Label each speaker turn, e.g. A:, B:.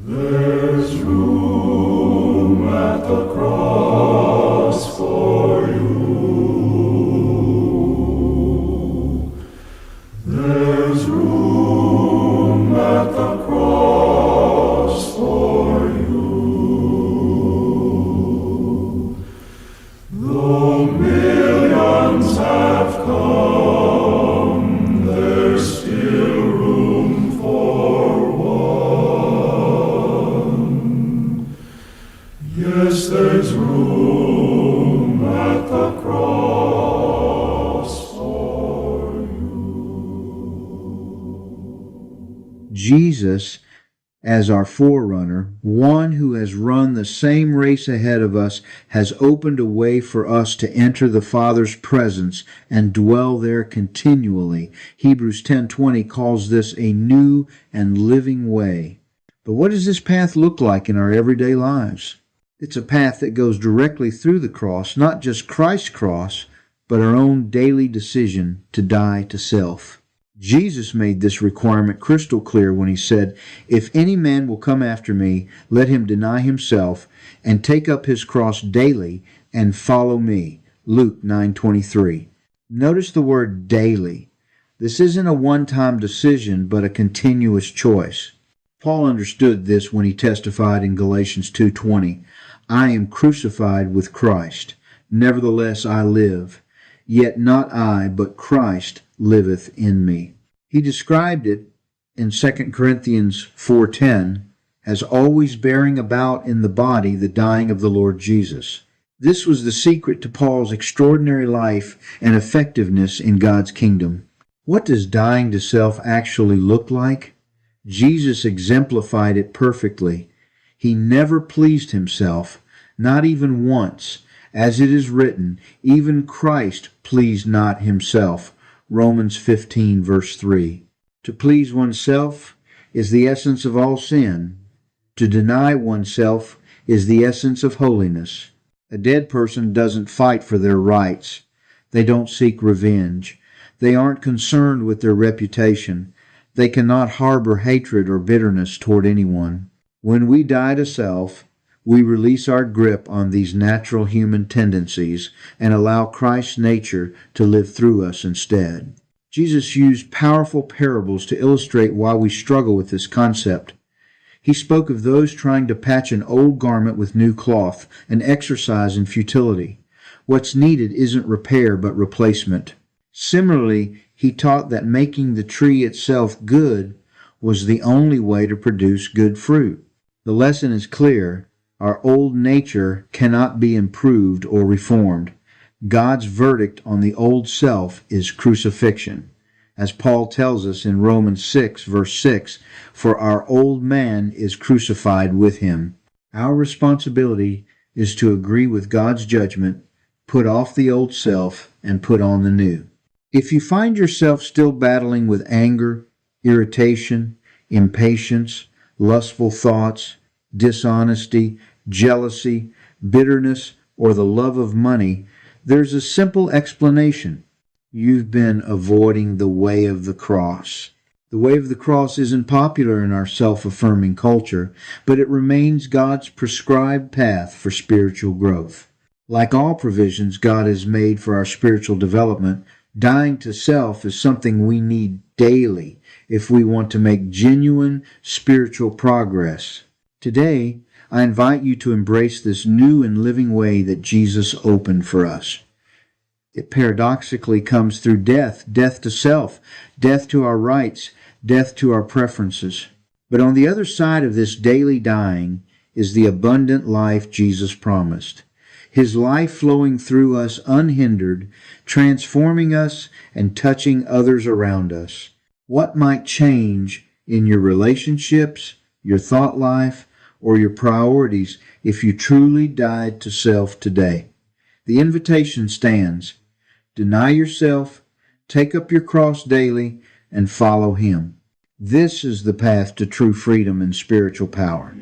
A: There's room at the cross for you. There's room at the cross for you. Though millions have come, there's still room for one. Yes, there's room at the cross for you.
B: Jesus, as our forerunner, one who has run the same race ahead of us, has opened a way for us to enter the Father's presence and dwell there continually. Hebrews 10:20 calls this a new and living way. But what does this path look like in our everyday lives? It's a path that goes directly through the cross, not just Christ's cross, but our own daily decision to die to self. Jesus made this requirement crystal clear when he said, "If any man will come after me, let him deny himself and take up his cross daily and follow me." Luke 9:23. Notice the word daily. This isn't a one-time decision, but a continuous choice. Paul understood this when he testified in Galatians 2:20, "I am crucified with Christ. Nevertheless I live. Yet not I, but Christ liveth in me." He described it in 2 Corinthians 4:10 as always bearing about in the body the dying of the Lord Jesus. This was the secret to Paul's extraordinary life and effectiveness in God's kingdom. What does dying to self actually look like? Jesus exemplified it perfectly. He never pleased himself, not even once. As it is written, even Christ pleased not himself. Romans 15, verse 3. To please oneself is the essence of all sin. To deny oneself is the essence of holiness. A dead person doesn't fight for their rights. They don't seek revenge. They aren't concerned with their reputation. They cannot harbor hatred or bitterness toward anyone. When we die to self, we release our grip on these natural human tendencies and allow Christ's nature to live through us instead. Jesus used powerful parables to illustrate why we struggle with this concept. He spoke of those trying to patch an old garment with new cloth, an exercise in futility. What's needed isn't repair but replacement. Similarly, he taught that making the tree itself good was the only way to produce good fruit. The lesson is clear. Our old nature cannot be improved or reformed. God's verdict on the old self is crucifixion. As Paul tells us in Romans 6, verse 6, "For our old man is crucified with him." Our responsibility is to agree with God's judgment, put off the old self, and put on the new. If you find yourself still battling with anger, irritation, impatience, lustful thoughts, dishonesty, jealousy, bitterness, or the love of money, there's a simple explanation. You've been avoiding the way of the cross. The way of the cross isn't popular in our self-affirming culture, but it remains God's prescribed path for spiritual growth. Like all provisions God has made for our spiritual development, dying to self is something we need daily if we want to make genuine spiritual progress. Today, I invite you to embrace this new and living way that Jesus opened for us. It paradoxically comes through death to self, death to our rights, death to our preferences. But on the other side of this daily dying is the abundant life Jesus promised. His life flowing through us unhindered, transforming us and touching others around us. What might change in your relationships, your thought life, or your priorities if you truly died to self today? The invitation stands. Deny yourself, take up your cross daily, and follow him. This is the path to true freedom and spiritual power.